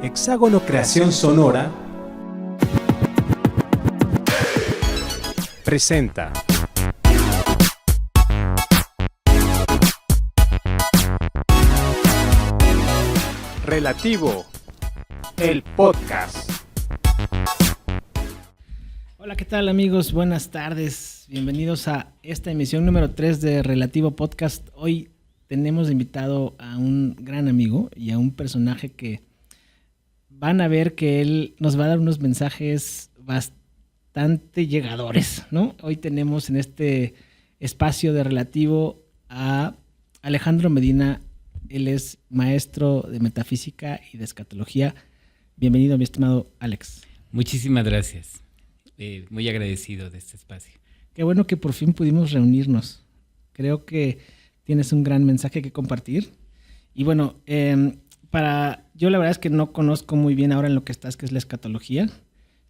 Hexágono Creación Sonora presenta Relativo, el podcast. Hola, ¿qué tal amigos? Buenas tardes. Bienvenidos a esta emisión número 3 de Relativo Podcast. Hoy tenemos invitado a un gran amigo y a un personaje que van a ver que él nos va a dar unos mensajes bastante llegadores, ¿no? Hoy tenemos en este espacio de Relativo a Alejandro Medina. Él es maestro de metafísica y de escatología. Bienvenido, mi estimado Alex. Muchísimas gracias. Muy agradecido de este espacio. Qué bueno que por fin pudimos reunirnos. Creo que tienes un gran mensaje que compartir. Y bueno, yo la verdad es que no conozco muy bien ahora en lo que estás, que es la escatología.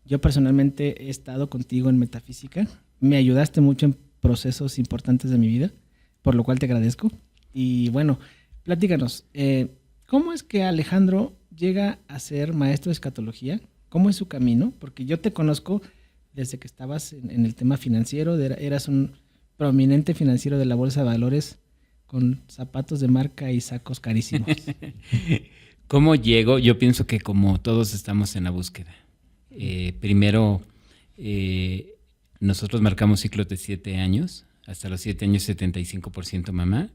Yo personalmente he estado contigo en metafísica. Me ayudaste mucho en procesos importantes de mi vida, por lo cual te agradezco. Y bueno, platícanos, ¿cómo es que Alejandro llega a ser maestro de escatología? ¿Cómo es su camino? Porque yo te conozco desde que estabas en el tema financiero, eras un prominente financiero de la Bolsa de Valores con zapatos de marca y sacos carísimos. ¿Cómo llego? Yo pienso que como todos estamos en la búsqueda. Primero, nosotros marcamos ciclos de 7 años, hasta los 7 años 75% mamá,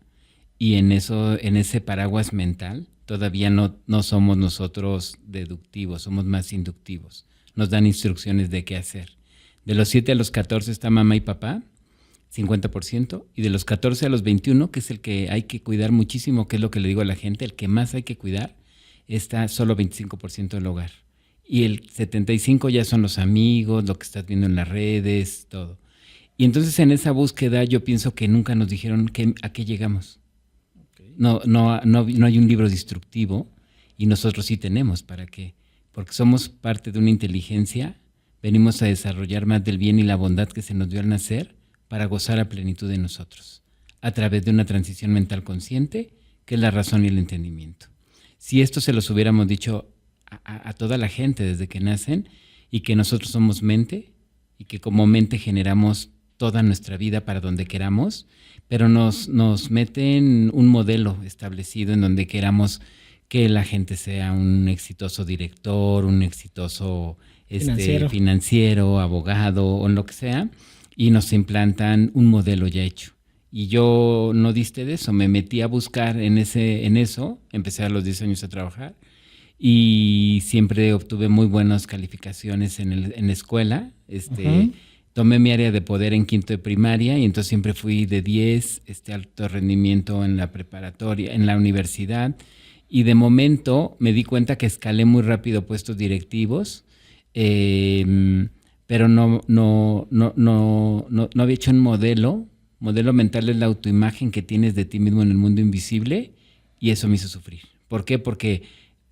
y en ese paraguas mental todavía no somos nosotros deductivos, somos más inductivos. Nos dan instrucciones de qué hacer. De los 7 a los 14 está mamá y papá, 50%, y de los 14 a los 21, que es el que hay que cuidar muchísimo, que es lo que le digo a la gente, el que más hay que cuidar, está solo 25% del hogar. Y el 75% ya son los amigos, lo que estás viendo en las redes, todo. Y entonces en esa búsqueda yo pienso que nunca nos dijeron a qué llegamos. Okay. No hay un libro instructivo, y nosotros sí tenemos. ¿Para qué? Porque somos parte de una inteligencia. Venimos a desarrollar más del bien y la bondad que se nos dio al nacer para gozar a plenitud de nosotros, a través de una transición mental consciente, que es la razón y el entendimiento. Si esto se los hubiéramos dicho a toda la gente desde que nacen, y que nosotros somos mente, y que como mente generamos toda nuestra vida para donde queramos, pero nos meten un modelo establecido en donde queramos que la gente sea un exitoso director, un exitoso financiero, abogado o en lo que sea, y nos implantan un modelo ya hecho. Y yo no diste de eso, me metí a buscar en eso, empecé a los 10 años a trabajar y siempre obtuve muy buenas calificaciones en la escuela. Tomé mi área de poder en quinto de primaria y entonces siempre fui de 10, alto rendimiento en la preparatoria, en la universidad. Y de momento me di cuenta que escalé muy rápido puestos directivos, pero no había hecho un modelo. Modelo mental es la autoimagen que tienes de ti mismo en el mundo invisible, y eso me hizo sufrir. ¿Por qué? Porque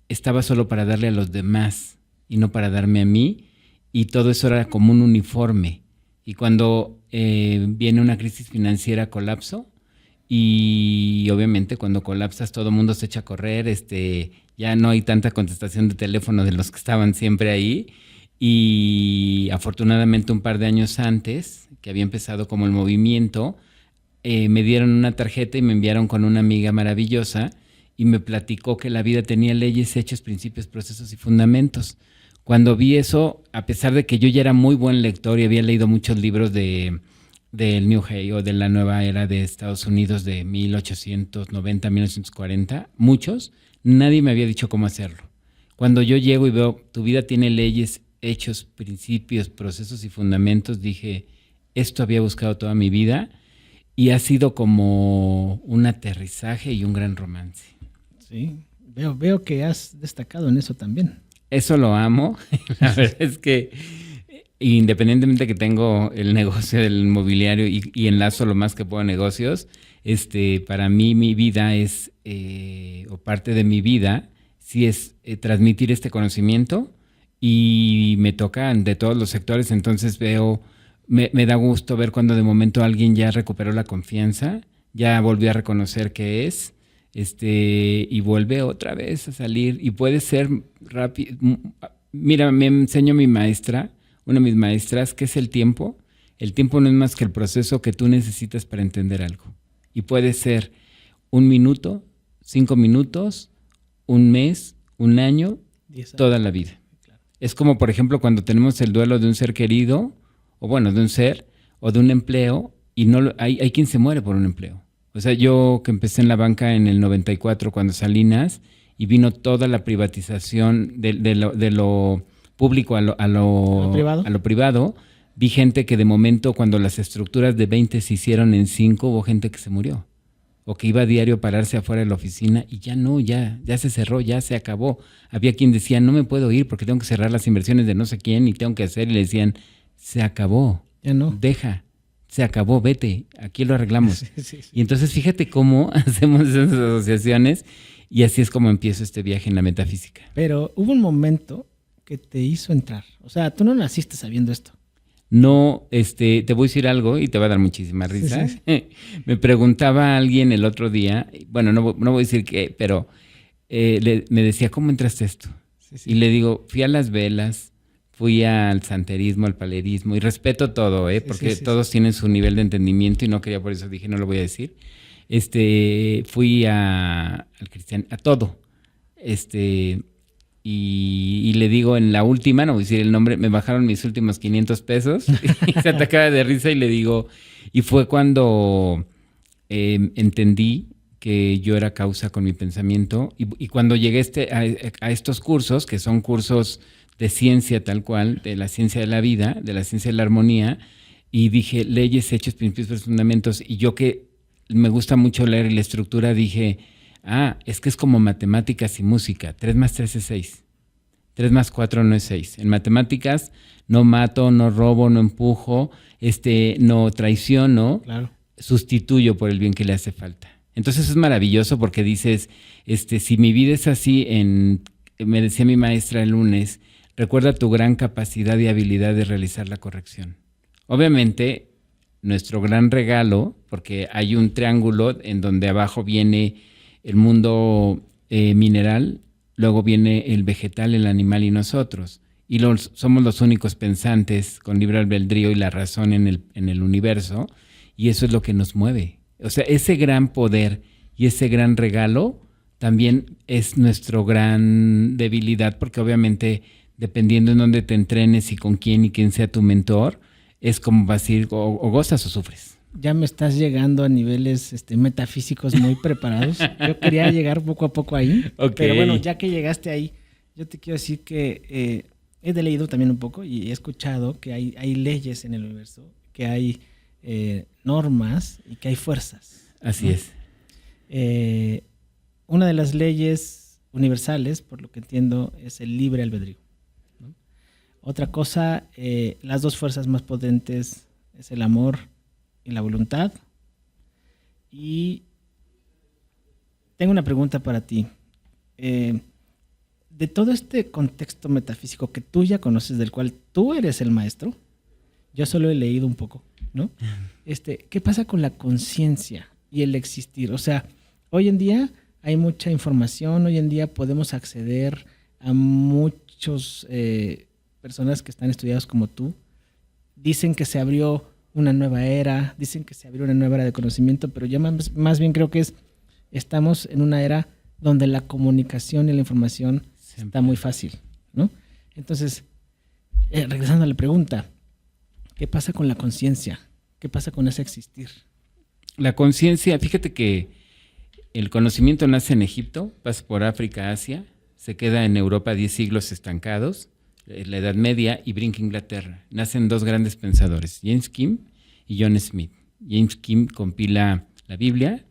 estaba solo para darle a los demás y no para darme a mí, y todo eso era como un uniforme. Y cuando viene una crisis financiera, colapso. Y obviamente cuando colapsas todo el mundo se echa a correr, ya no hay tanta contestación de teléfono de los que estaban siempre ahí, y afortunadamente un par de años antes, que había empezado como el movimiento, me dieron una tarjeta y me enviaron con una amiga maravillosa y me platicó que la vida tenía leyes, hechos, principios, procesos y fundamentos. Cuando vi eso, a pesar de que yo ya era muy buen lector y había leído muchos libros del New Age o de la nueva era de Estados Unidos de 1890, 1940, muchos, nadie me había dicho cómo hacerlo. Cuando yo llego y veo, tu vida tiene leyes, hechos, principios, procesos y fundamentos, dije, esto había buscado toda mi vida, y ha sido como un aterrizaje y un gran romance. Sí, veo que has destacado en eso también. Eso lo amo. La verdad es que independientemente que tengo el negocio del inmobiliario y enlazo lo más que puedo a negocios, para mí mi vida es, o parte de mi vida, sí es transmitir este conocimiento, y me tocan de todos los sectores. Entonces me da gusto ver cuando de momento alguien ya recuperó la confianza, ya volvió a reconocer qué es, y vuelve otra vez a salir y puede ser rápido. Mira, me enseñó mi maestra, una de mis maestras, ¿qué es el tiempo? El tiempo no es más que el proceso que tú necesitas para entender algo. Y puede ser 1 minuto, 5 minutos, 1 mes, 1 año, toda la vida. Claro. Es como, por ejemplo, cuando tenemos el duelo de un ser querido, o bueno, de un ser, o de un empleo, y hay quien se muere por un empleo. O sea, yo que empecé en la banca en el 94, cuando Salinas, y vino toda la privatización de lo público a lo privado, vi gente que de momento, cuando las estructuras de 20 se hicieron en 5, hubo gente que se murió. O que iba a diario a pararse afuera de la oficina y ya se cerró, ya se acabó. Había quien decía, no me puedo ir porque tengo que cerrar las inversiones de no sé quién y tengo que hacer. Y le decían, se acabó, ya no. Deja, se acabó, vete, aquí lo arreglamos. Sí. Y entonces fíjate cómo hacemos esas asociaciones y así es como empiezo este viaje en la metafísica. Pero hubo un momento que te hizo entrar. O sea, tú no naciste sabiendo esto. No, te voy a decir algo y te va a dar muchísima risa. Sí. Me preguntaba alguien el otro día, bueno, no voy a decir qué, pero me decía, ¿cómo entraste a esto? Sí. Y le digo, fui a las velas, fui al santerismo, al palerismo, y respeto todo, porque todos tienen su nivel de entendimiento y no quería, por eso dije, no lo voy a decir. Fui al cristiano, a todo. Y le digo en la última, no voy a decir el nombre, me bajaron mis últimos 500 pesos y se atacaba de risa y le digo, y fue cuando entendí que yo era causa con mi pensamiento y cuando llegué a estos cursos, que son cursos de ciencia tal cual, de la ciencia de la vida, de la ciencia de la armonía, y dije leyes, hechos, principios, fundamentos, y yo que me gusta mucho leer la estructura, dije, es que es como matemáticas y música. 3 más 3 es 6. 3 más 4 no es 6. En matemáticas no mato, no robo, no empujo, no traiciono, claro. Sustituyo por el bien que le hace falta. Entonces es maravilloso porque dices, si mi vida es así, me decía mi maestra el lunes, recuerda tu gran capacidad y habilidad de realizar la corrección. Obviamente, nuestro gran regalo, porque hay un triángulo en donde abajo viene el mundo mineral, luego viene el vegetal, el animal y nosotros. Y somos los únicos pensantes con libre albedrío y la razón en el universo, y eso es lo que nos mueve. O sea, ese gran poder y ese gran regalo también es nuestra gran debilidad, porque obviamente dependiendo en dónde te entrenes y con quién y quién sea tu mentor, es como vas a ir o gozas o sufres. Ya me estás llegando a niveles metafísicos muy preparados. Yo quería llegar poco a poco ahí. Okay. Pero bueno, ya que llegaste ahí, yo te quiero decir que he leído también un poco y he escuchado que hay leyes en el universo, que hay normas y que hay fuerzas. Así, ¿no? Es. Una de las leyes universales, por lo que entiendo, es el libre albedrío, ¿no? Otra cosa, las dos fuerzas más potentes es el amor y la voluntad. Y tengo una pregunta para ti. De todo este contexto metafísico que tú ya conoces, del cual tú eres el maestro, yo solo he leído un poco, ¿no? ¿Qué pasa con la conciencia y el existir? O sea, hoy en día hay mucha información, hoy en día podemos acceder a muchas personas que están estudiadas como tú. Dicen que se abrió una nueva era, dicen que se abrió una nueva era de conocimiento, pero yo más bien creo que estamos en una era donde la comunicación y la información está muy fácil, ¿no? Entonces, regresando a la pregunta, ¿qué pasa con la conciencia? ¿Qué pasa con ese existir? La conciencia, fíjate que el conocimiento nace en Egipto, pasa por África, Asia, se queda en Europa 10 siglos estancados, la Edad Media, y brinca a Inglaterra. Nacen dos grandes pensadores, James Kim y John Smith. James Kim compila la Biblia,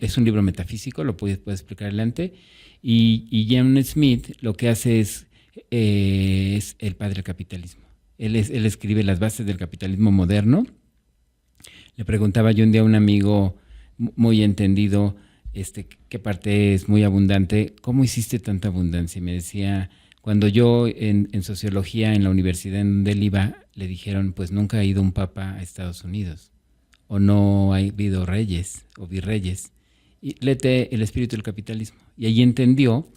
es un libro metafísico, lo puedes explicar adelante, y John Smith lo que hace es el padre del capitalismo. Él escribe las bases del capitalismo moderno. Le preguntaba yo un día a un amigo muy entendido, qué parte es muy abundante, ¿cómo hiciste tanta abundancia? Y me decía, cuando yo en sociología en la universidad en donde él iba, le dijeron, pues nunca ha ido un papa a Estados Unidos, o no ha habido reyes o virreyes. y léete El espíritu del capitalismo. Y ahí entendió.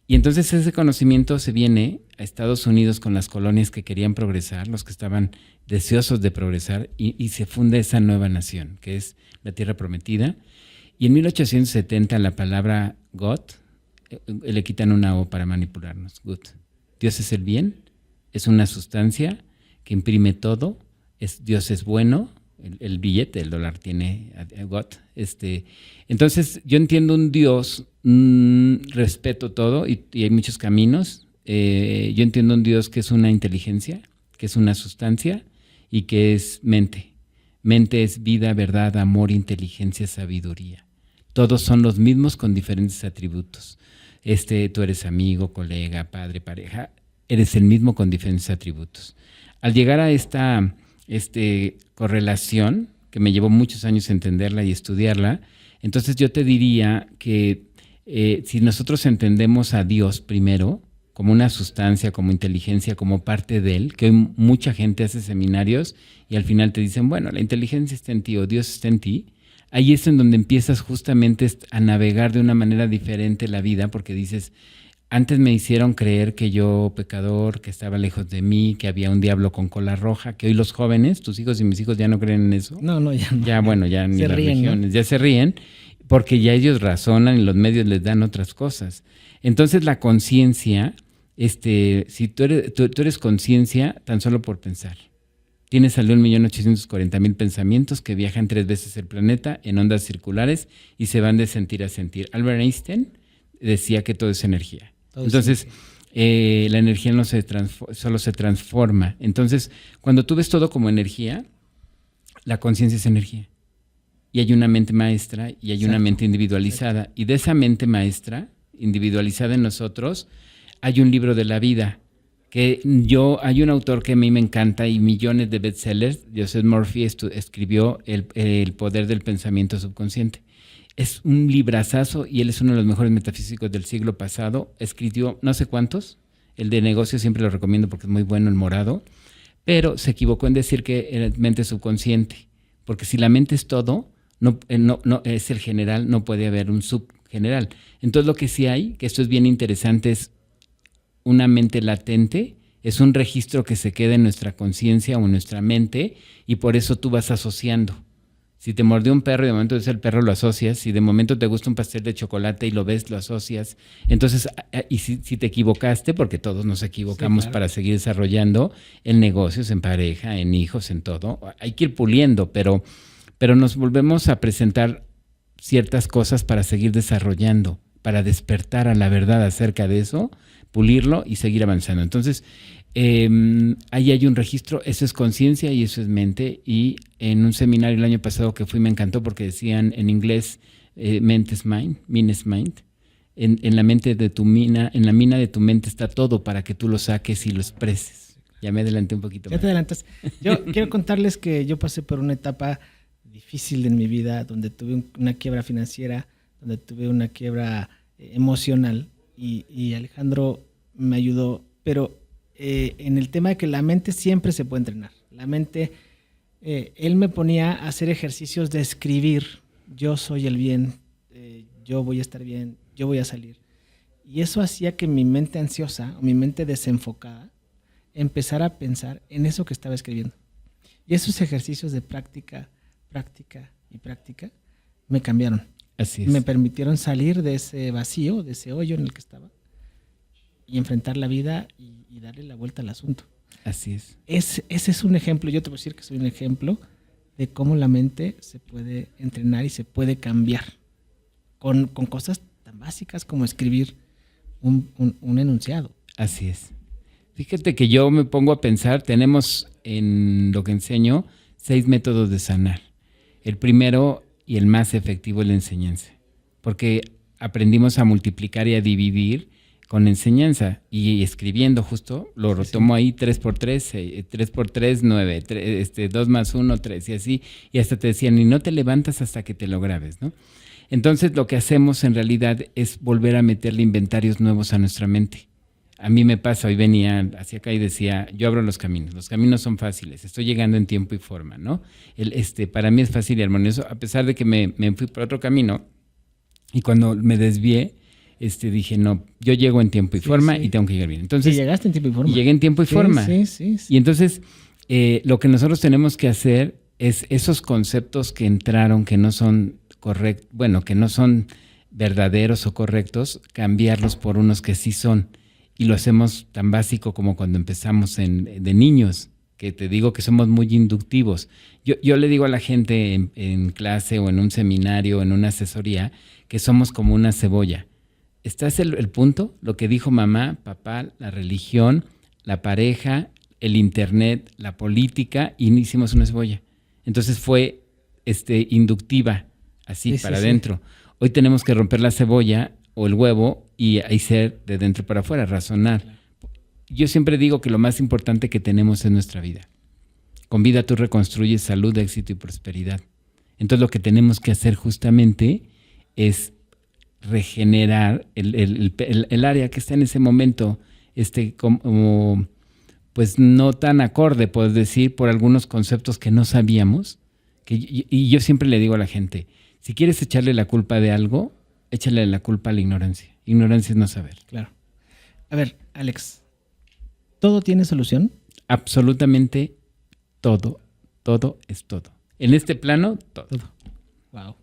Y entonces ese conocimiento se viene a Estados Unidos con las colonias que querían progresar, los que estaban deseosos de progresar, y se funda esa nueva nación, que es la Tierra Prometida. Y en 1870 la palabra God, le quitan una O para manipularnos. Good. Dios es el bien, es una sustancia que imprime todo, Dios es bueno, el billete, el dólar tiene God. Entonces yo entiendo un Dios, respeto todo y hay muchos caminos. Yo entiendo un Dios que es una inteligencia, que es una sustancia y que es mente. Mente es vida, verdad, amor, inteligencia, sabiduría. Todos son los mismos con diferentes atributos. Tú eres amigo, colega, padre, pareja, eres el mismo con diferentes atributos. Al llegar a esta correlación, que me llevó muchos años entenderla y estudiarla, entonces yo te diría que si nosotros entendemos a Dios primero, como una sustancia, como inteligencia, como parte de Él, que hoy mucha gente hace seminarios y al final te dicen, bueno, la inteligencia está en ti o Dios está en ti, ahí es en donde empiezas justamente a navegar de una manera diferente la vida, porque dices, antes me hicieron creer que yo, pecador, que estaba lejos de mí, que había un diablo con cola roja, que hoy los jóvenes, tus hijos y mis hijos ya no creen en eso. No, ya no. Ya, bueno, ya ni las religiones, ¿no? Ya se ríen, porque ya ellos razonan y los medios les dan otras cosas. Entonces la conciencia, si tú eres conciencia tan solo por pensar. Tienes al 1.840.000 pensamientos que viajan 3 veces el planeta en ondas circulares y se van de sentir a sentir. Albert Einstein decía que todo es energía. Entonces, la energía no solo se transforma. Entonces, cuando tú ves todo como energía, la conciencia es energía. Y hay una mente maestra y hay una mente individualizada. Exacto. Y de esa mente maestra, individualizada en nosotros, hay un libro de la vida. Hay un autor que a mí me encanta y millones de bestsellers, Joseph Murphy escribió el poder del pensamiento subconsciente. Es un librazazo y él es uno de los mejores metafísicos del siglo pasado. Escribió no sé cuántos, el de negocio siempre lo recomiendo porque es muy bueno, el morado, pero se equivocó en decir que era mente subconsciente, porque si la mente es todo, no es el general, no puede haber un subgeneral. Entonces lo que sí hay, que esto es bien interesante, es una mente latente, es un registro que se queda en nuestra conciencia o en nuestra mente y por eso tú vas asociando. Si te mordió un perro y de momento ves el perro, lo asocias. Si de momento te gusta un pastel de chocolate y lo ves, lo asocias. Entonces, y si te equivocaste, porque todos nos equivocamos, sí, claro, para seguir desarrollando en negocios, en pareja, en hijos, en todo. Hay que ir puliendo, pero nos volvemos a presentar ciertas cosas para seguir desarrollando, para despertar a la verdad acerca de eso, pulirlo y seguir avanzando. Entonces, ahí hay un registro, eso es conciencia y eso es mente. Y en un seminario el año pasado que fui me encantó porque decían en inglés, mente es mind, mind es mind. En la mente de tu mina, en la mina de tu mente está todo para que tú lo saques y lo expreses. Ya me adelanté un poquito más. Ya te adelantas. Yo quiero contarles que yo pasé por una etapa difícil en mi vida, donde tuve una quiebra financiera, donde tuve una quiebra emocional y Alejandro me ayudó, pero en el tema de que la mente siempre se puede entrenar. La mente, él me ponía a hacer ejercicios de escribir, yo soy el bien, yo voy a estar bien, yo voy a salir. Y eso hacía que mi mente ansiosa o mi mente desenfocada empezara a pensar en eso que estaba escribiendo. Y esos ejercicios de práctica y práctica me cambiaron. Así es. Me permitieron salir de ese vacío, de ese hoyo en el que estaba y enfrentar la vida y darle la vuelta al asunto. Así es. Ese es un ejemplo, yo te voy a decir que soy un ejemplo de cómo la mente se puede entrenar y se puede cambiar con cosas tan básicas como escribir un enunciado. Así es. Fíjate que yo me pongo a pensar, tenemos en lo que enseño 6 métodos de sanar. El primero y el más efectivo es la enseñanza, porque aprendimos a multiplicar y a dividir con enseñanza y escribiendo justo, lo retomo ahí 3x3, 3x3, 9, 2 más 1, 3 y así, y hasta te decían, y no te levantas hasta que te lo grabes, ¿no? Entonces lo que hacemos en realidad es volver a meterle inventarios nuevos a nuestra mente. A mí me pasa, hoy venía hacia acá y decía, yo abro los caminos son fáciles, estoy llegando en tiempo y forma, ¿no? Para mí es fácil y armonioso, a pesar de que me fui por otro camino, Y cuando me desvié, dije, no, yo llego en tiempo y forma y tengo que llegar bien. Entonces, sí, llegaste en tiempo y forma. Y llegué en tiempo y forma. Sí. Y entonces, lo que nosotros tenemos que hacer es esos conceptos que entraron, que no son correctos, bueno, que no son verdaderos o correctos, cambiarlos por unos que sí son. Y lo hacemos tan básico como cuando empezamos de niños, que te digo que somos muy inductivos. Yo le digo a la gente en clase o en un seminario o en una asesoría que somos como una cebolla. Está el punto, lo que dijo mamá, papá, la religión, la pareja, el internet, la política, y hicimos una cebolla. Entonces fue inductiva, así Sí, para sí. adentro. Hoy tenemos que romper la cebolla o el huevo y ahí ser de dentro para afuera, razonar. Claro. Yo siempre digo que lo más importante que tenemos es nuestra vida. Con vida tú reconstruyes salud, éxito y prosperidad. Entonces lo que tenemos que hacer justamente es regenerar el área que está en ese momento, como pues no tan acorde, puedes decir, por algunos conceptos que no sabíamos. Y yo siempre le digo a la gente, si quieres echarle la culpa de algo, échale la culpa a la ignorancia. Ignorancia es no saber. Claro. A ver, Alex, ¿todo tiene solución? Absolutamente todo. Todo es todo. En este plano, todo. Wow.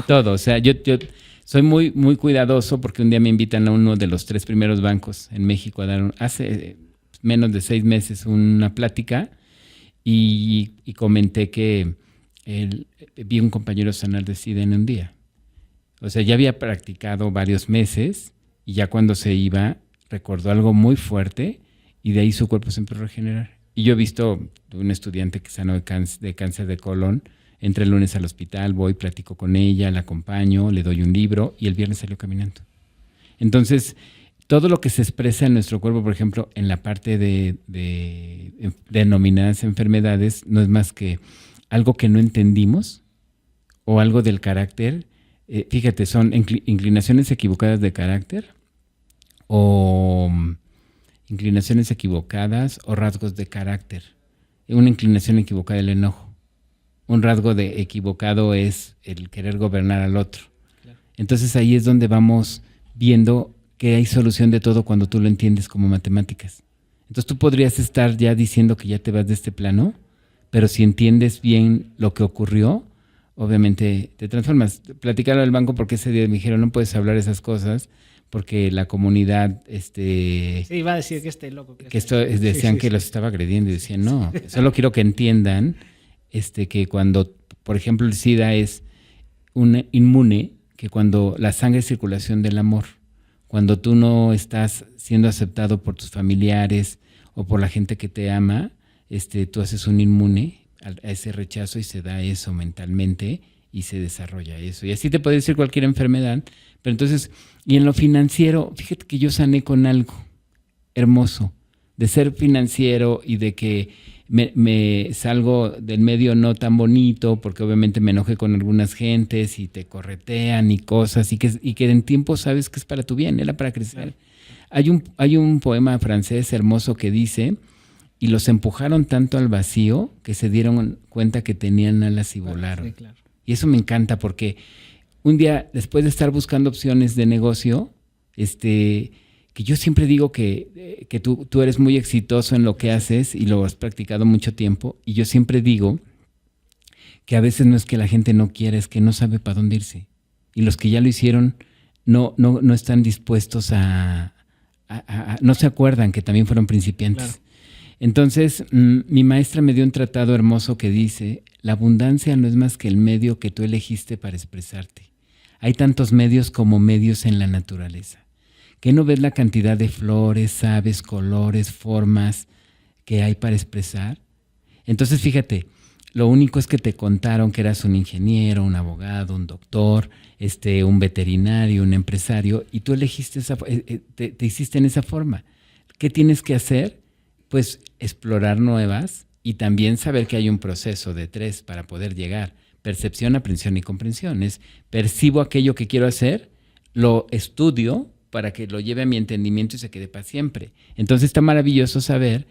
Todo. O sea, yo soy muy, muy cuidadoso porque un día me invitan a uno de los 3 primeros bancos en México a dar, hace menos de 6 meses, una plática y comenté que vi un compañero sanar de SIDA en un día. O sea, ya había practicado varios meses y ya cuando se iba recordó algo muy fuerte y de ahí su cuerpo se empezó a regenerar. Y yo he visto un estudiante que sanó de cáncer de colon, entré el lunes al hospital, voy, platico con ella, la acompaño, le doy un libro y el viernes salió caminando. Entonces, todo lo que se expresa en nuestro cuerpo, por ejemplo, en la parte de denominadas enfermedades, no es más que algo que no entendimos o algo del carácter. Fíjate, son inclinaciones equivocadas de carácter o inclinaciones equivocadas o rasgos de carácter. Una inclinación equivocada es el enojo. Un rasgo equivocado es el querer gobernar al otro. Claro. Entonces ahí es donde vamos viendo que hay solución de todo cuando tú lo entiendes como matemáticas. Entonces tú podrías estar ya diciendo que ya te vas de este plano, pero si entiendes bien lo que ocurrió, obviamente te transformas. Platicaron del banco porque ese día me dijeron no puedes hablar esas cosas porque la comunidad sí, iba a decir que loco que esto decían que los estaba agrediendo y decían no, solo quiero que entiendan que cuando, por ejemplo, el SIDA es un inmune, que cuando la sangre es circulación del amor, cuando tú no estás siendo aceptado por tus familiares o por la gente que te ama, tú haces un inmune a ese rechazo y se da eso mentalmente y se desarrolla eso. Y así te puede decir cualquier enfermedad, pero entonces, y en lo financiero, fíjate que yo sané con algo hermoso, de ser financiero y de que me salgo del medio no tan bonito porque obviamente me enojé con algunas gentes y te corretean y cosas y que en tiempo sabes que es para tu bien, era para crecer. Claro. Hay un poema francés hermoso que dice, y los empujaron tanto al vacío que se dieron cuenta que tenían alas y volaron. Sí, claro. Y eso me encanta porque un día, después de estar buscando opciones de negocio, que yo siempre digo que tú eres muy exitoso en lo que haces y lo has practicado mucho tiempo, y yo siempre digo que a veces no es que la gente no quiera, es que no sabe para dónde irse. Y los que ya lo hicieron no están dispuestos no se acuerdan que también fueron principiantes. Claro. Entonces, mi maestra me dio un tratado hermoso que dice, la abundancia no es más que el medio que tú elegiste para expresarte. Hay tantos medios como medios en la naturaleza. ¿Qué no ves la cantidad de flores, aves, colores, formas que hay para expresar? Entonces, fíjate, lo único es que te contaron que eras un ingeniero, un abogado, un doctor, un veterinario, un empresario, y tú elegiste te hiciste en esa forma. ¿Qué tienes que hacer? Pues explorar nuevas y también saber que hay un proceso de 3 para poder llegar. Percepción, aprehensión y comprensión. Es percibo aquello que quiero hacer, lo estudio, para que lo lleve a mi entendimiento y se quede para siempre. Entonces está maravilloso saber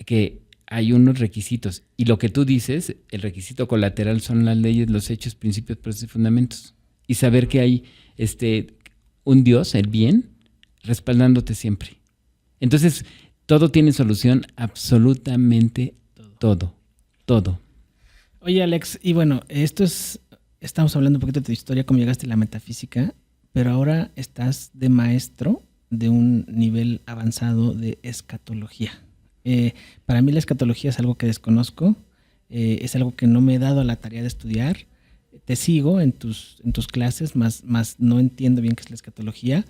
que hay unos requisitos. Y lo que tú dices, el requisito colateral son las leyes, los hechos, principios, procesos y fundamentos. y saber que hay un Dios, el bien, respaldándote siempre. Entonces, todo tiene solución, absolutamente todo. Oye, Alex, y bueno, estamos hablando un poquito de tu historia, cómo llegaste a la metafísica, pero ahora estás de maestro de un nivel avanzado de escatología. Para mí la escatología es algo que desconozco, es algo que no me he dado a la tarea de estudiar. Te sigo en tus clases, más no entiendo bien qué es la escatología.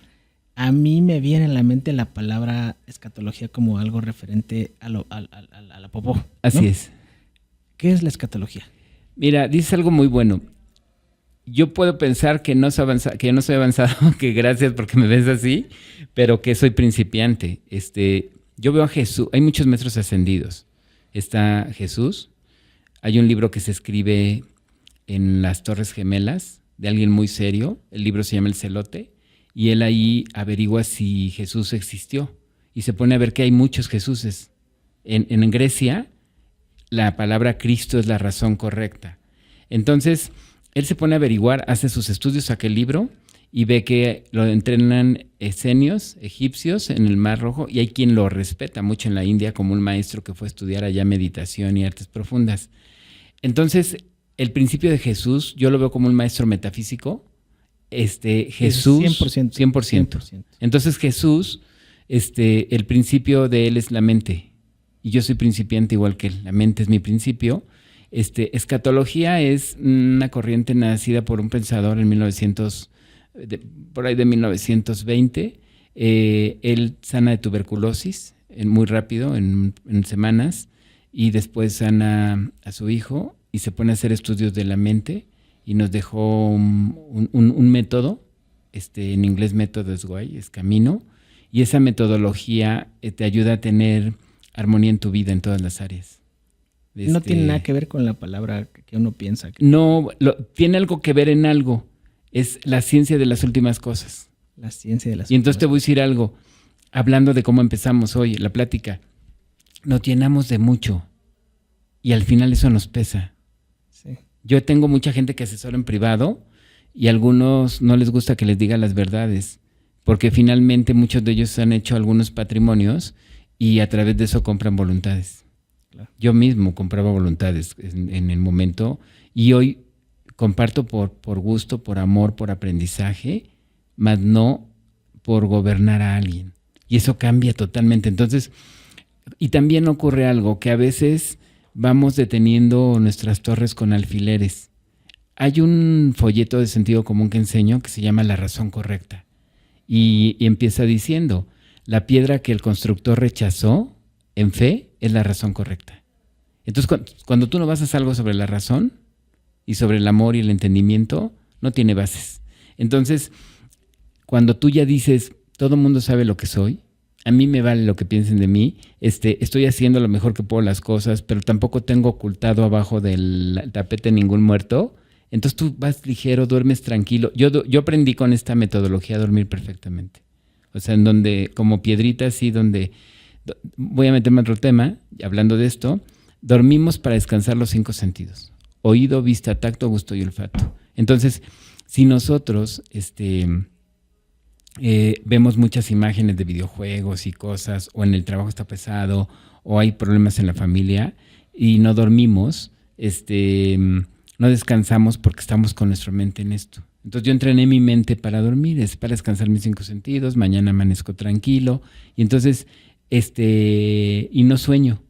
A mí me viene a la mente la palabra escatología como algo referente a la popó, ¿no? Así es. ¿Qué es la escatología? Mira, dices algo muy bueno. Yo puedo pensar que que yo no soy avanzado, que gracias porque me ves así, pero que soy principiante. Yo veo a Jesús, hay muchos maestros ascendidos. Está Jesús, hay un libro que se escribe en las Torres Gemelas de alguien muy serio, el libro se llama El Celote, y él ahí averigua si Jesús existió y se pone a ver que hay muchos Jesuses. En Grecia, la palabra Cristo es la razón correcta. Entonces, él se pone a averiguar, hace sus estudios, aquel libro, y ve que lo entrenan esenios, egipcios, en el Mar Rojo, y hay quien lo respeta mucho en la India como un maestro que fue a estudiar allá meditación y artes profundas. Entonces, el principio de Jesús, yo lo veo como un maestro metafísico. Jesús, 100%. 100%. Entonces, Jesús, el principio de él es la mente, y yo soy principiante igual que él, la mente es mi principio. Escatología es una corriente nacida por un pensador en por ahí de 1920. Él sana de tuberculosis muy rápido, en semanas, y después sana a su hijo y se pone a hacer estudios de la mente y nos dejó un método, en inglés método es camino, y esa metodología te ayuda a tener armonía en tu vida en todas las áreas. No tiene nada que ver con la palabra que uno piensa. No, tiene algo que ver en algo. Es la ciencia de las últimas cosas. La ciencia de las últimas cosas. Y entonces te voy a decir algo, hablando de cómo empezamos hoy, la plática. Nos llenamos de mucho y al final eso nos pesa. Sí. Yo tengo mucha gente que asesora en privado y a algunos no les gusta que les diga las verdades, porque finalmente muchos de ellos han hecho algunos patrimonios y a través de eso compran voluntades. Claro. Yo mismo compraba voluntades en el momento y hoy comparto por gusto, por amor, por aprendizaje, más no por gobernar a alguien. Y eso cambia totalmente. Entonces, y también ocurre algo, que a veces vamos deteniendo nuestras torres con alfileres. Hay un folleto de sentido común que enseño que se llama La razón correcta. Y empieza diciendo, la piedra que el constructor rechazó en fe es la razón correcta. Entonces, cuando tú no basas algo sobre la razón y sobre el amor y el entendimiento, no tiene bases. Entonces, cuando tú ya dices, todo el mundo sabe lo que soy, a mí me vale lo que piensen de mí, estoy haciendo lo mejor que puedo las cosas, pero tampoco tengo ocultado abajo del tapete ningún muerto, entonces tú vas ligero, duermes tranquilo. Yo aprendí con esta metodología a dormir perfectamente. O sea, en donde, como piedrita así, donde... Voy a meterme a otro tema, hablando de esto. Dormimos para descansar los 5 sentidos. Oído, vista, tacto, gusto y olfato. Entonces, si nosotros vemos muchas imágenes de videojuegos y cosas, o en el trabajo está pesado, o hay problemas en la familia, y no dormimos, no descansamos porque estamos con nuestra mente en esto. Entonces yo entrené mi mente para dormir, es para descansar mis 5 sentidos, mañana amanezco tranquilo, y entonces, y no sueño,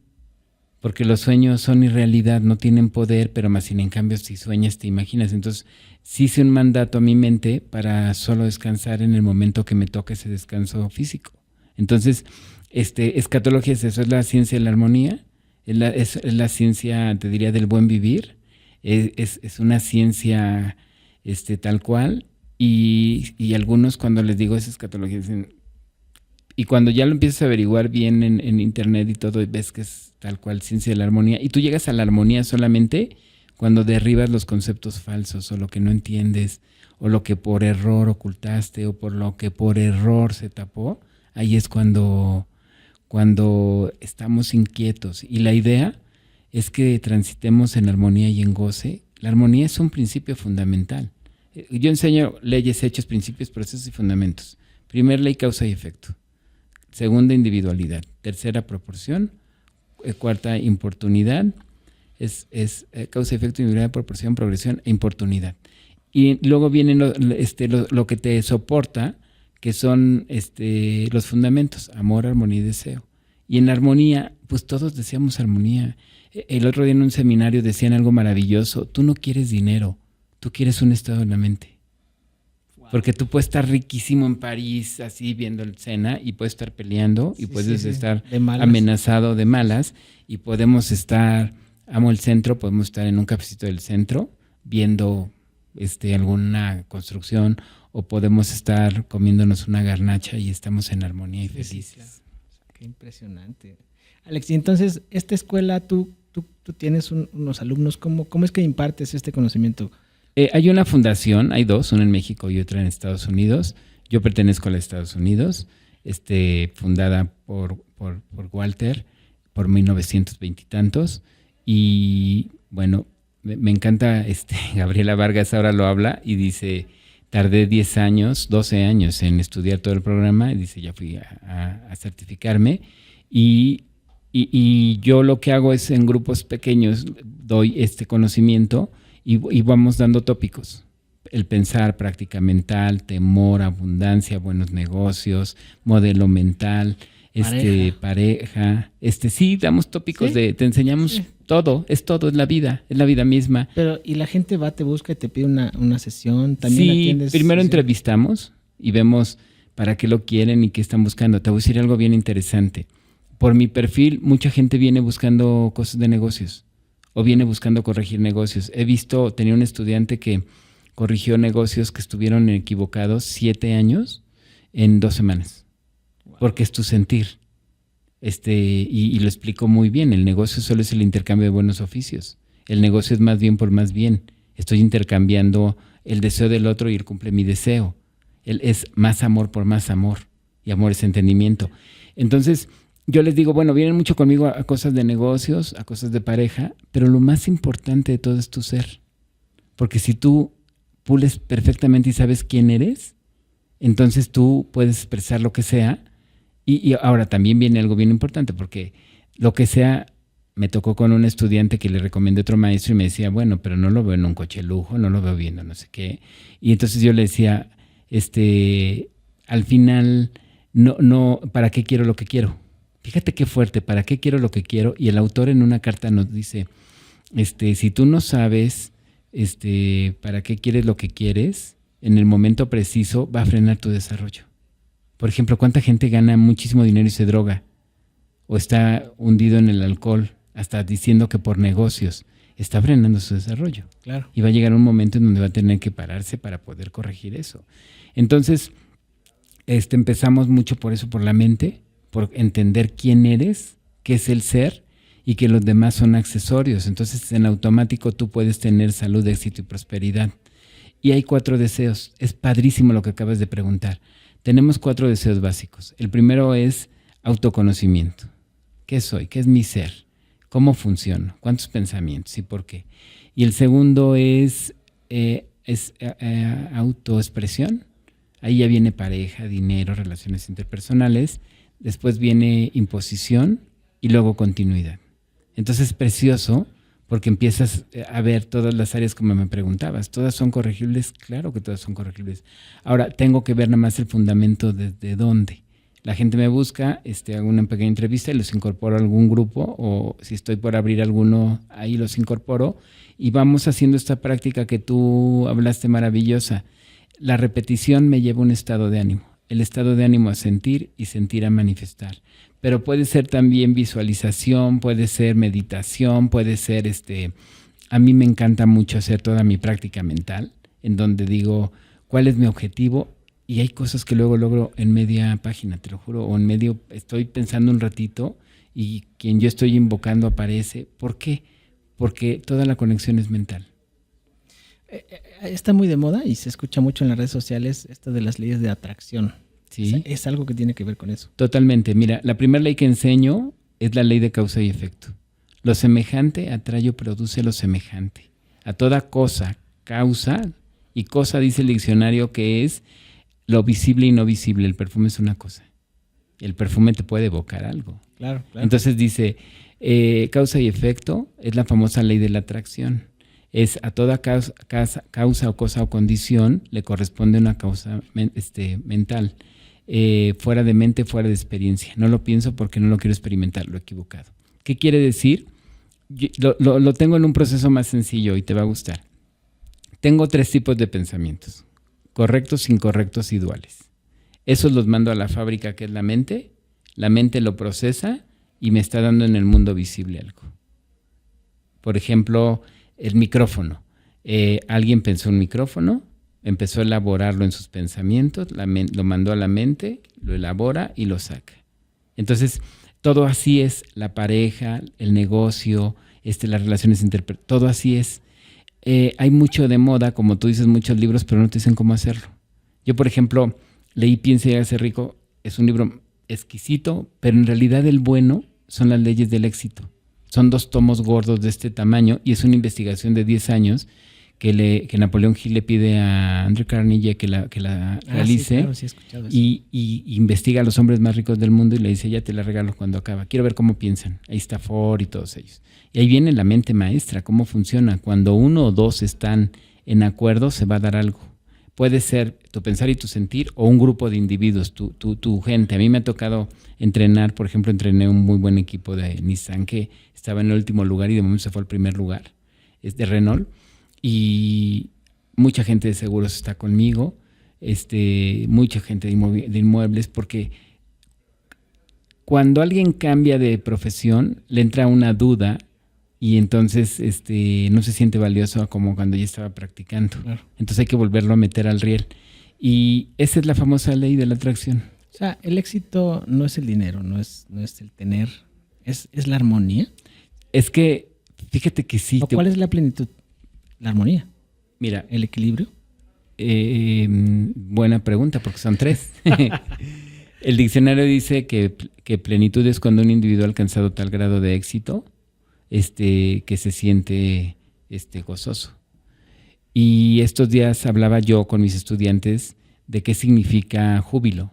porque los sueños son irrealidad, no tienen poder, pero más sin en cambio si sueñas te imaginas. Entonces sí hice un mandato a mi mente para solo descansar en el momento que me toque ese descanso físico. Entonces, escatología es eso, es la ciencia de la armonía, es la ciencia, te diría, del buen vivir, es una ciencia tal cual, y algunos cuando les digo es escatología dicen, y cuando ya lo empiezas a averiguar bien en internet y todo, y ves que es tal cual ciencia de la armonía, y tú llegas a la armonía solamente cuando derribas los conceptos falsos, o lo que no entiendes, o lo que por error ocultaste, o por lo que por error se tapó, ahí es cuando estamos inquietos. Y la idea es que transitemos en armonía y en goce. La armonía es un principio fundamental. Yo enseño leyes, hechos, principios, procesos y fundamentos. Primera ley, causa y efecto. Segunda, individualidad. Tercera, proporción. Cuarta, importunidad. Es causa, efecto, individualidad, proporción, progresión e importunidad. Y luego viene lo que te soporta, que son los fundamentos, amor, armonía y deseo. Y en la armonía, pues todos deseamos armonía. El otro día en un seminario decían algo maravilloso: tú no quieres dinero, tú quieres un estado de la mente. Wow. Porque tú puedes estar riquísimo en París, así viendo el Sena, y puedes estar peleando, y puedes estar amenazado de malas, y podemos estar, amo el centro, podemos estar en un cafecito del centro, viendo alguna construcción, o podemos estar comiéndonos una garnacha y estamos en armonía y felices. Claro. Qué impresionante. Alex, y entonces, esta escuela, tú tienes unos alumnos, ¿cómo es que impartes este conocimiento? Hay una fundación, hay dos, una en México y otra en Estados Unidos. Yo pertenezco a los Estados Unidos, fundada por Walter por 1920 y tantos. Y bueno, me encanta, Gabriela Vargas ahora lo habla y dice: tardé 10 años, 12 años en estudiar todo el programa. Y dice, ya fui a certificarme. Y yo lo que hago es, en grupos pequeños, doy este conocimiento y vamos dando tópicos. El pensar, práctica mental, temor, abundancia, buenos negocios, modelo mental, pareja. Sí, damos tópicos, ¿sí? Te enseñamos todo, es la vida misma. Pero, ¿y la gente te busca y te pide una sesión? ¿También atiendes? Primero entrevistamos y vemos para qué lo quieren y qué están buscando. Te voy a decir algo bien interesante. Por mi perfil, mucha gente viene buscando cosas de negocios o viene buscando corregir negocios. Tenía un estudiante que corrigió negocios que estuvieron equivocados 7 años en 2 semanas. Wow. Porque es tu sentir. Y lo explico muy bien. El negocio solo es el intercambio de buenos oficios. El negocio es más bien por más bien. Estoy intercambiando el deseo del otro y él cumple mi deseo. Él es más amor por más amor. Y amor es entendimiento. Entonces, yo les digo, bueno, vienen mucho conmigo a cosas de negocios, a cosas de pareja, pero lo más importante de todo es tu ser. Porque si tú pules perfectamente y sabes quién eres, entonces tú puedes expresar lo que sea. Y ahora también viene algo bien importante, porque lo que sea, me tocó con un estudiante que le recomendé otro maestro y me decía, bueno, pero no lo veo en un coche de lujo, no lo veo viendo no sé qué. Y entonces yo le decía, al final, no, ¿para qué quiero lo que quiero? Fíjate qué fuerte, ¿para qué quiero lo que quiero? Y el autor en una carta nos dice, si tú no sabes para qué quieres lo que quieres, en el momento preciso va a frenar tu desarrollo. Por ejemplo, ¿cuánta gente gana muchísimo dinero y se droga? O está hundido en el alcohol, hasta diciendo que por negocios. Está frenando su desarrollo. Claro. Y va a llegar un momento en donde va a tener que pararse para poder corregir eso. Entonces, empezamos mucho por eso, por la mente, por entender quién eres, qué es el ser y que los demás son accesorios. Entonces, en automático tú puedes tener salud, éxito y prosperidad. Y hay 4 deseos. Es padrísimo lo que acabas de preguntar. Tenemos 4 deseos básicos. El primero es autoconocimiento. ¿Qué soy? ¿Qué es mi ser? ¿Cómo funciono? ¿Cuántos pensamientos? ¿Y por qué? Y el segundo es autoexpresión. Ahí ya viene pareja, dinero, relaciones interpersonales. Después viene imposición y luego continuidad. Entonces es precioso porque empiezas a ver todas las áreas como me preguntabas. ¿Todas son corregibles? Claro que todas son corregibles. Ahora, tengo que ver nada más el fundamento de dónde. La gente me busca, hago una pequeña entrevista y los incorporo a algún grupo, o si estoy por abrir alguno, ahí los incorporo y vamos haciendo esta práctica que tú hablaste maravillosa. La repetición me lleva a un estado de ánimo. El estado de ánimo a sentir y sentir a manifestar. Pero puede ser también visualización, puede ser meditación, puede ser a mí me encanta mucho hacer toda mi práctica mental, en donde digo, ¿cuál es mi objetivo? Y hay cosas que luego logro en media página, te lo juro, o en medio, estoy pensando un ratito y quien yo estoy invocando aparece. ¿Por qué? Porque toda la conexión es mental. Está muy de moda y se escucha mucho en las redes sociales esto de las leyes de atracción. Sí. O sea, es algo que tiene que ver con eso. Totalmente. Mira, la primera ley que enseño es la ley de causa y efecto. Lo semejante atrae o produce lo semejante. A toda cosa, causa Y cosa dice el diccionario que es lo visible y no visible. El perfume es una cosa. El perfume te puede evocar algo. Claro, claro. Entonces dice, causa y efecto es la famosa ley de la atracción. Es a toda causa o cosa o condición le corresponde una causa mental. Fuera de mente, fuera de experiencia. No lo pienso porque no lo quiero experimentar, lo he equivocado. ¿Qué quiere decir? Lo tengo en un proceso más sencillo y te va a gustar. Tengo 3 tipos de pensamientos: correctos, incorrectos y duales. Esos los mando a la fábrica, que es la mente. La mente lo procesa y me está dando en el mundo visible algo. Por ejemplo, el micrófono. Alguien pensó un micrófono, empezó a elaborarlo en sus pensamientos, lo mandó a la mente, lo elabora y lo saca. Entonces, todo así es: la pareja, el negocio, las relaciones interpersonales, todo así es. Hay mucho de moda, como tú dices, muchos libros, pero no te dicen cómo hacerlo. Yo, por ejemplo, leí Piensa y hágase rico. Es un libro exquisito, pero en realidad el bueno son las leyes del éxito. Son 2 tomos gordos de este tamaño y es una investigación de 10 años que Napoleón Hill le pide a Andrew Carnegie que la realice. Sí, claro, sí he escuchado eso. Y investiga a los hombres más ricos del mundo y le dice: ya te la regalo cuando acaba. Quiero ver cómo piensan. Ahí está Ford y todos ellos. Y ahí viene la mente maestra, cómo funciona. Cuando 1 o 2 están en acuerdo, se va a dar algo. Puede ser tu pensar y tu sentir o un grupo de individuos, tu gente. A mí me ha tocado entrenar, por ejemplo, entrené un muy buen equipo de Nissan que estaba en el último lugar y de momento se fue al primer lugar. Es de Renault. Y mucha gente de seguros está conmigo, mucha gente de inmuebles, porque cuando alguien cambia de profesión, le entra una duda y entonces no se siente valioso como cuando ya estaba practicando. Claro. Entonces hay que volverlo a meter al riel. Y esa es la famosa ley de la atracción. O sea, el éxito no es el dinero, no es el tener, es la armonía. Es que, fíjate que sí. ¿Cuál es la plenitud? La armonía. Mira, ¿El equilibrio? Buena pregunta, porque son 3. El diccionario dice que plenitud es cuando un individuo ha alcanzado tal grado de éxito que se siente gozoso. Y estos días hablaba yo con mis estudiantes de qué significa júbilo.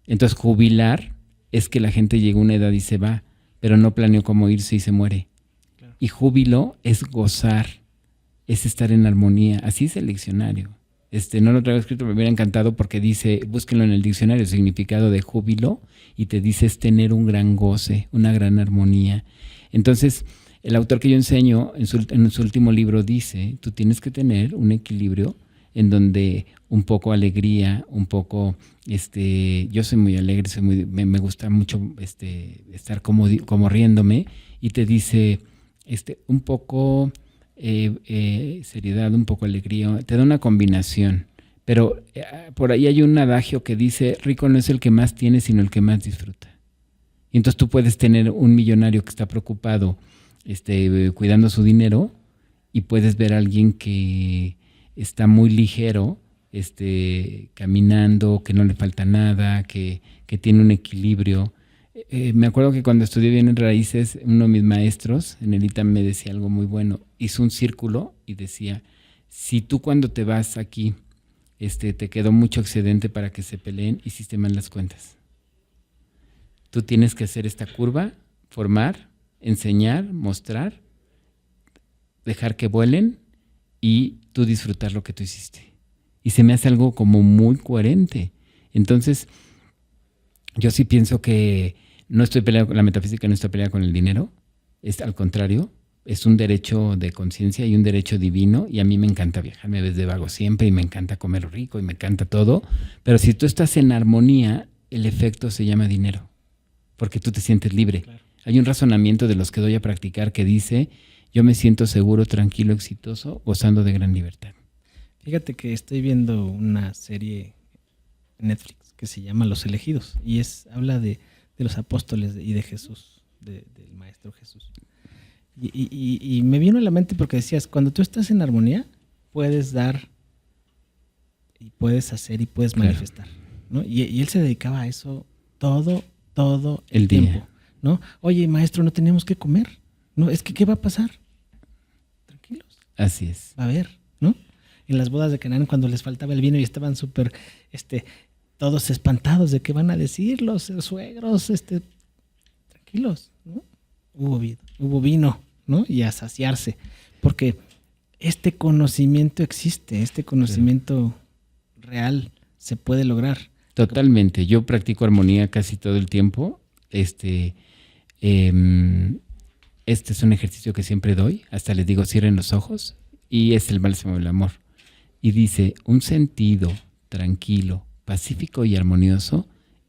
Entonces, jubilar es que la gente llega a una edad y se va, pero no planeó cómo irse y se muere. Claro. Y júbilo es gozar, es estar en armonía. Así es el diccionario. No lo traigo escrito, me hubiera encantado porque dice, búsquenlo en el diccionario, el significado de júbilo, y te dice es tener un gran goce, una gran armonía. Entonces, el autor que yo enseño en su último libro dice, tú tienes que tener un equilibrio en donde un poco alegría, un poco, yo soy muy alegre, me gusta mucho estar como riéndome, y te dice, un poco seriedad, un poco alegría, te da una combinación. Pero por ahí hay un adagio que dice, rico no es el que más tiene, sino el que más disfruta. Y entonces tú puedes tener un millonario que está preocupado cuidando su dinero, y puedes ver a alguien que está muy ligero, caminando, que no le falta nada, que tiene un equilibrio. Me acuerdo que cuando estudié bienes raíces, uno de mis maestros en el ITAM me decía algo muy bueno. Hizo un círculo y decía, si tú cuando te vas aquí te quedó mucho excedente para que se peleen, hiciste mal las cuentas. Tú tienes que hacer esta curva, formar, enseñar, mostrar, dejar que vuelen y tú disfrutar lo que tú hiciste. Y se me hace algo como muy coherente. Entonces, yo sí pienso que no estoy peleado con la metafísica, no estoy peleado con el dinero. Es al contrario, es un derecho de conciencia y un derecho divino. Y a mí me encanta viajar, me ves de vago siempre y me encanta comer rico y me encanta todo. Pero si tú estás en armonía, el efecto se llama dinero, porque tú te sientes libre. Claro. Hay un razonamiento de los que doy a practicar que dice, yo me siento seguro, tranquilo, exitoso, gozando de gran libertad. Fíjate que estoy viendo una serie en Netflix que se llama Los Elegidos y habla de los apóstoles y de Jesús, del Maestro Jesús. Y me vino a la mente porque decías, cuando tú estás en armonía, puedes dar y puedes hacer y puedes manifestar, ¿no? Y él se dedicaba a eso todo el tiempo, día, ¿no? Oye, maestro, no tenemos que comer, ¿no? Es que ¿qué va a pasar? Tranquilos. Así es. Va a haber, ¿no? en las bodas de Canaán cuando les faltaba el vino y estaban súper, todos espantados de qué van a decir los suegros, tranquilos, ¿no? Hubo vino, ¿no? Y a saciarse, porque este conocimiento existe, este conocimiento real se puede lograr. Totalmente. Yo practico armonía casi todo el tiempo. Este es un ejercicio que siempre doy. Hasta les digo, cierren los ojos. Y es el bálsamo del amor. Y dice, un sentido tranquilo, pacífico y armonioso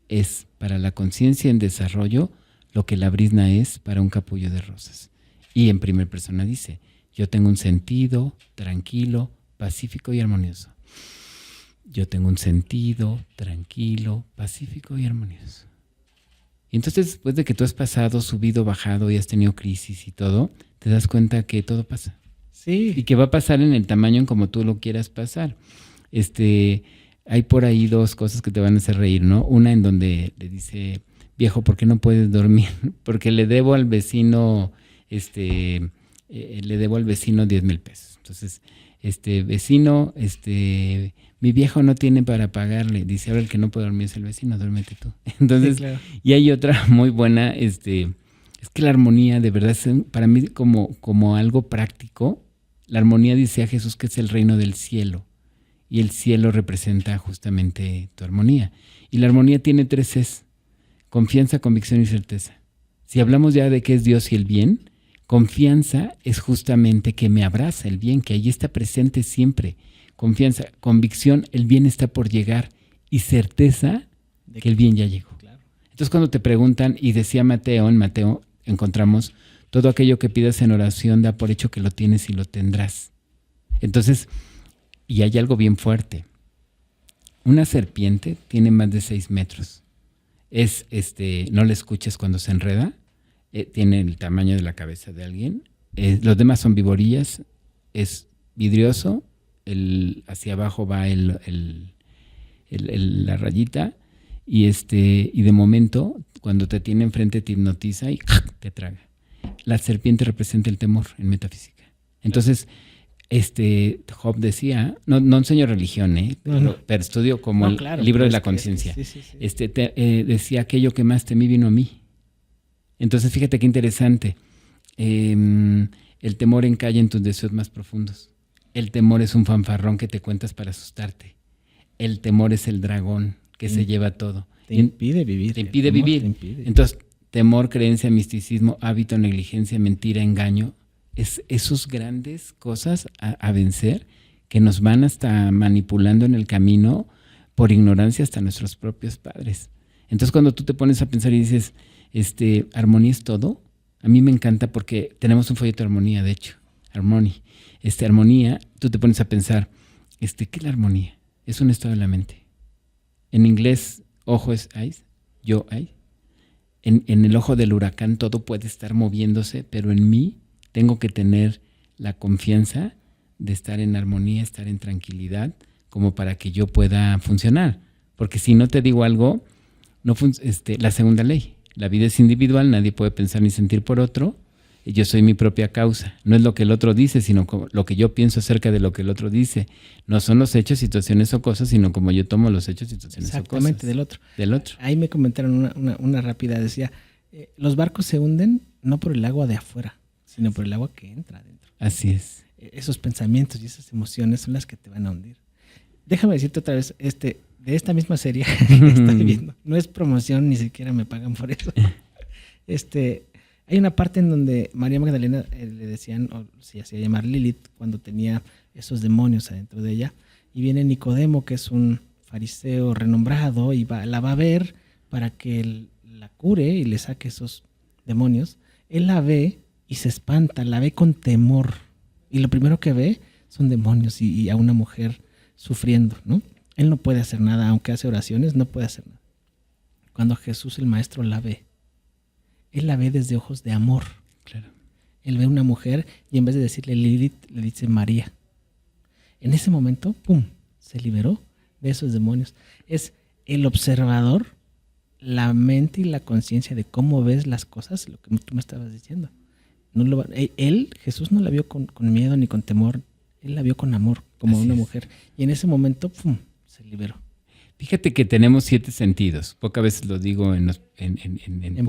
es para la conciencia en desarrollo lo que la brizna es para un capullo de rosas. Y en primera persona dice, yo tengo un sentido tranquilo, pacífico y armonioso. Yo tengo un sentido tranquilo, pacífico y armonioso. Y entonces, después de que tú has pasado, subido, bajado y has tenido crisis y todo, te das cuenta que todo pasa. Sí. Y que va a pasar en el tamaño en como tú lo quieras pasar. Hay por ahí dos cosas que te van a hacer reír, ¿no? Una en donde le dice, viejo, ¿por qué no puedes dormir? Porque le debo al vecino, le debo al vecino 10,000 pesos. Entonces, vecino, mi viejo no tiene para pagarle. Dice, ahora el que no puede dormir es el vecino, duérmete tú. Entonces, sí, claro. Y hay otra muy buena, es que la armonía de verdad es para mí como algo práctico. La armonía dice a Jesús que es el reino del cielo. Y el cielo representa justamente tu armonía. Y la armonía tiene 3 Cs: confianza, convicción y certeza. Si hablamos ya de qué es Dios y el bien, confianza es justamente que me abraza el bien, que ahí está presente siempre. Confianza, convicción, el bien está por llegar. Y certeza de que el bien ya llegó. Claro. Entonces cuando te preguntan, y decía Mateo, en Mateo encontramos, todo aquello que pidas en oración da por hecho que lo tienes y lo tendrás. Entonces, y hay algo bien fuerte. Una serpiente tiene más de 6 metros. No la escuches cuando se enreda. Tiene el tamaño de la cabeza de alguien. Los demás son viborillas. Es vidrioso. Hacia abajo va la rayita. Y de momento, cuando te tiene enfrente, te hipnotiza y te traga. La serpiente representa el temor en metafísica. Entonces, Job decía, no enseño religión, pero estudio como el libro de la conciencia. Sí. Decía, aquello que más temí vino a mí. Entonces, fíjate qué interesante. El temor encalla en tus deseos más profundos. El temor es un fanfarrón que te cuentas para asustarte. El temor es el dragón que se lleva todo. Te impide vivir. Te impide vivir. Entonces, temor, creencia, misticismo, hábito, negligencia, mentira, engaño, es esos grandes cosas a vencer que nos van hasta manipulando en el camino por ignorancia hasta nuestros propios padres. Entonces, cuando tú te pones a pensar y dices, armonía es todo, a mí me encanta porque tenemos un folleto de armonía, de hecho, Harmony. Armonía, tú te pones a pensar, ¿qué es la armonía? Es un estado de la mente. En inglés, ojo es eyes, yo eyes. En el ojo del huracán todo puede estar moviéndose, pero en mí tengo que tener la confianza de estar en armonía, estar en tranquilidad, como para que yo pueda funcionar. Porque si no te digo algo, la segunda ley, la vida es individual, nadie puede pensar ni sentir por otro, yo soy mi propia causa. No es lo que el otro dice, sino lo que yo pienso acerca de lo que el otro dice. No son los hechos, situaciones o cosas, sino como yo tomo los hechos, situaciones o cosas. Exactamente, del otro. Del otro. Ahí me comentaron una rápida, decía, los barcos se hunden no por el agua de afuera, sino por el agua que entra adentro. Así es. Esos pensamientos y esas emociones son las que te van a hundir. Déjame decirte otra vez, de esta misma serie que estoy viendo, no es promoción, ni siquiera me pagan por eso. Hay una parte en donde María Magdalena le decían, o se hacía llamar Lilith, cuando tenía esos demonios adentro de ella, y viene Nicodemo, que es un fariseo renombrado, y la va a ver para que él la cure y le saque esos demonios. Él la ve y se espanta, la ve con temor, y lo primero que ve son demonios y a una mujer sufriendo, ¿no? Él no puede hacer nada, aunque hace oraciones, no puede hacer nada. Cuando Jesús el Maestro la ve, él la ve desde ojos de amor. Claro. Él ve a una mujer y en vez de decirle Lilith, le dice María. En ese momento, ¡pum!, se liberó de esos demonios. Es el observador, la mente y la conciencia de cómo ves las cosas, lo que tú me estabas diciendo. Jesús no la vio con miedo ni con temor, él la vio con amor, como Así una es. mujer. Y en ese momento, ¡pum!, se liberó. Fíjate que tenemos 7 sentidos. Pocas veces lo digo en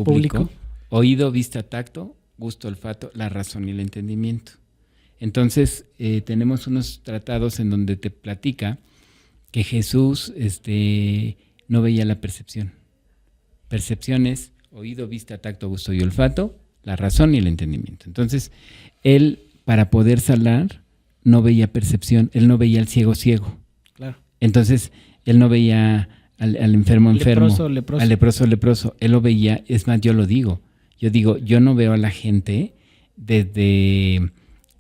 público. Oído, vista, tacto, gusto, olfato, la razón y el entendimiento. Entonces, tenemos unos tratados en donde te platica que Jesús no veía la percepción. Percepciones, oído, vista, tacto, gusto y olfato, la razón y el entendimiento. Entonces, él, para poder sanar, no veía percepción, él no veía al ciego ciego. Claro. Entonces, él no veía al enfermo enfermo, Leproso. al leproso leproso. Él lo veía, es más, yo lo digo. Yo digo, yo no veo a la gente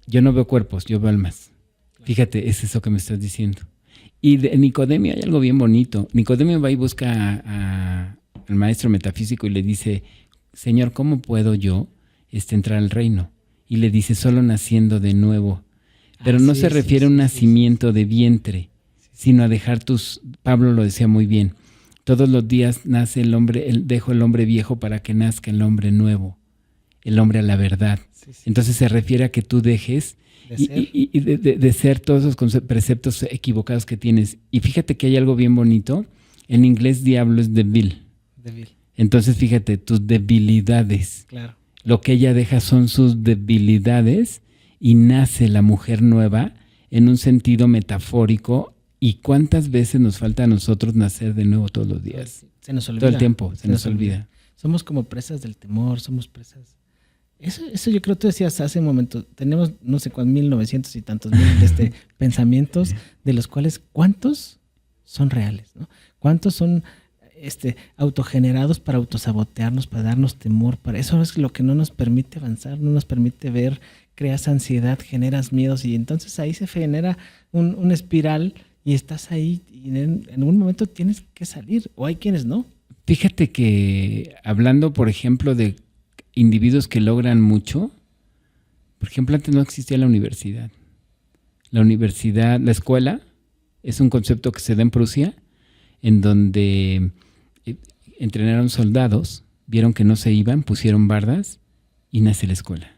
yo no veo cuerpos, yo veo almas. Fíjate, es eso que me estás diciendo. Y de Nicodemio hay algo bien bonito. Nicodemio va y busca al maestro metafísico y le dice, Señor, ¿cómo puedo yo entrar al reino? Y le dice, solo naciendo de nuevo. Pero no se refiere a un nacimiento de vientre, sino a dejar Pablo lo decía muy bien, todos los días nace el hombre, dejo el hombre viejo para que nazca el hombre nuevo, el hombre a la verdad. Entonces se refiere a que tú dejes de ser todos esos preceptos equivocados que tienes. Y fíjate que hay algo bien bonito, en inglés diablo es devil. Entonces fíjate, tus debilidades. Claro. Lo que ella deja son sus debilidades y nace la mujer nueva en un sentido metafórico. ¿Y cuántas veces nos falta a nosotros nacer de nuevo todos los días? Se nos olvida. Todo el tiempo, se nos olvida. Somos como presas del temor, somos presas. Eso yo creo que tú decías hace un momento. Tenemos, no sé cuántos, 1900 y tantos mil pensamientos, de los cuales, ¿cuántos son reales, ¿no? ¿Cuántos son autogenerados para autosabotearnos, para darnos temor? Para eso es lo que no nos permite avanzar, no nos permite ver, creas ansiedad, generas miedos y entonces ahí se genera una espiral y estás ahí y en algún momento tienes que salir, o hay quienes no. Fíjate que hablando, por ejemplo, de individuos que logran mucho, por ejemplo, antes no existía la universidad. La universidad, la escuela, es un concepto que se da en Prusia, en donde entrenaron soldados, vieron que no se iban, pusieron bardas y nace la escuela.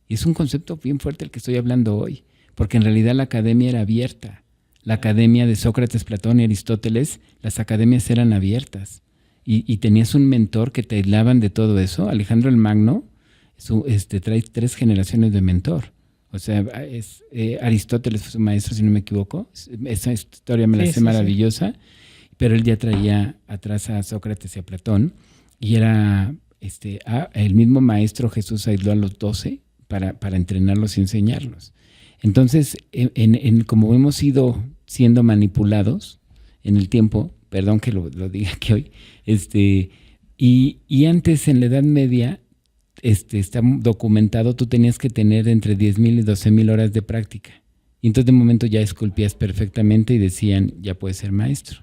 Y es un concepto bien fuerte el que estoy hablando hoy, porque en realidad la academia era abierta. La academia de Sócrates, Platón y Aristóteles, las academias eran abiertas. Y tenías un mentor que te aislaban de todo eso. Alejandro el Magno trae 3 generaciones de mentor. O sea, Aristóteles fue su maestro, si no me equivoco. Esa historia me la sé maravillosa. Pero él ya traía atrás a Sócrates y a Platón. Y era el mismo maestro Jesús aisló a los 12 para entrenarlos y enseñarlos. Entonces, como hemos ido siendo manipulados en el tiempo, perdón que lo diga aquí hoy, y antes en la Edad Media está documentado, tú tenías que tener entre 10,000 y 12,000 horas de práctica. Y entonces de momento ya esculpías perfectamente y decían, ya puedes ser maestro.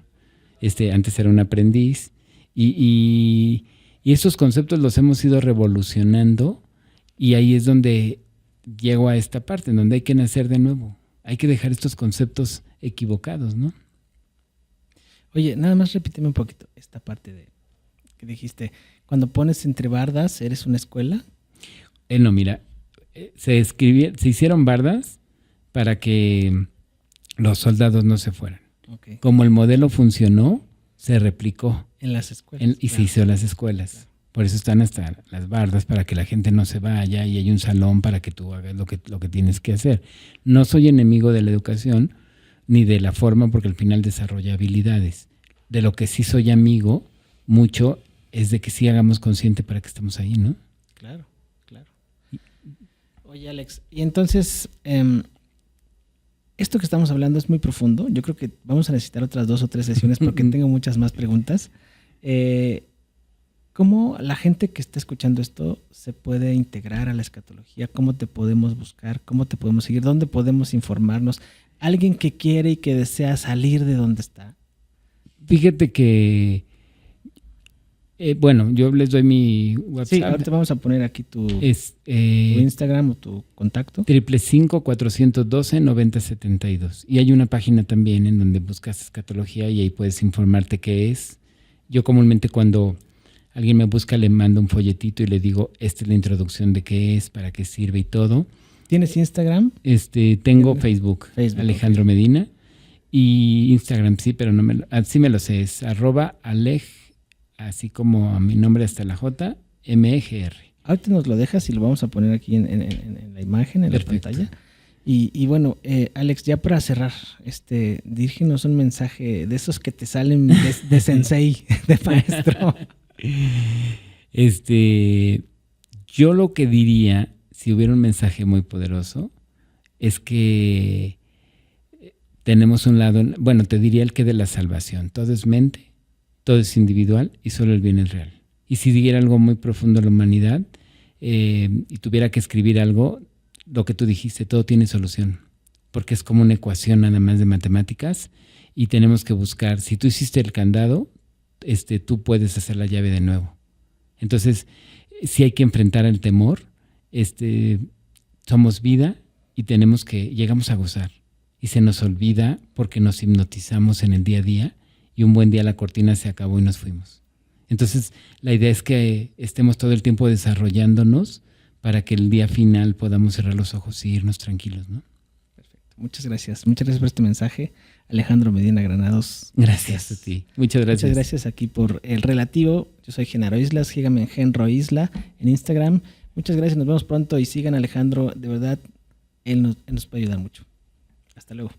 Antes era un aprendiz. Y esos conceptos los hemos ido revolucionando y ahí es donde llego a esta parte, en donde hay que nacer de nuevo. Hay que dejar estos conceptos equivocados, ¿no? Oye, nada más repíteme un poquito esta parte que dijiste. Cuando pones entre bardas, ¿eres una escuela? No, mira, se hicieron bardas para que los soldados no se fueran. Okay. Como el modelo funcionó, se replicó. En las escuelas. Se hizo en las escuelas. Claro. Por eso están hasta las bardas, para que la gente no se vaya, y hay un salón para que tú hagas lo que tienes que hacer. No soy enemigo de la educación ni de la forma, porque al final desarrolla habilidades. De lo que sí soy amigo mucho es de que sí hagamos consciente para que estemos ahí, ¿no? Claro. Oye, Alex, y entonces, esto que estamos hablando es muy profundo. Yo creo que vamos a necesitar otras 2 o 3 sesiones porque tengo muchas más preguntas. ¿Cómo la gente que está escuchando esto se puede integrar a la escatología? ¿Cómo te podemos buscar? ¿Cómo te podemos seguir? ¿Dónde podemos informarnos? Alguien que quiere y que desea salir de donde está. Fíjate que, yo les doy mi WhatsApp. Sí, ahorita vamos a poner aquí tu Instagram o tu contacto. 555-412-9072. Y hay una página también en donde buscas escatología y ahí puedes informarte qué es. Yo comúnmente cuando alguien me busca le mando un folletito y le digo, esta es la introducción de qué es, para qué sirve y todo. ¿Tienes Instagram? Tengo Facebook, Alejandro Medina, y Instagram sí, pero sí me lo sé, es @Alej, así como a mi nombre hasta la J, MEGR. Ahorita nos lo dejas y lo vamos a poner aquí en la imagen, en Perfecto. la pantalla. Y bueno, Alex, ya para cerrar, dirígenos un mensaje de esos que te salen de sensei, de maestro. Yo lo que diría, si hubiera un mensaje muy poderoso, es que tenemos un lado, bueno, te diría el que de la salvación. Todo es mente, todo es individual y solo el bien es real. Y si diera algo muy profundo a la humanidad y tuviera que escribir algo, lo que tú dijiste, todo tiene solución, porque es como una ecuación nada más de matemáticas y tenemos que buscar, si tú hiciste el candado, tú puedes hacer la llave de nuevo. Entonces, si hay que enfrentar el temor, somos vida y llegamos a gozar y se nos olvida porque nos hipnotizamos en el día a día y un buen día la cortina se acabó y nos fuimos. Entonces, la idea es que estemos todo el tiempo desarrollándonos para que el día final podamos cerrar los ojos y irnos tranquilos, ¿no? Perfecto. Muchas gracias. Muchas gracias por este mensaje. Alejandro Medina Granados. Gracias a ti. Muchas gracias. Muchas gracias aquí por el relativo. Yo soy Genaro Islas. Síganme en Genro Isla en Instagram. Muchas gracias. Nos vemos pronto y sigan a Alejandro. De verdad, él nos puede ayudar mucho. Hasta luego.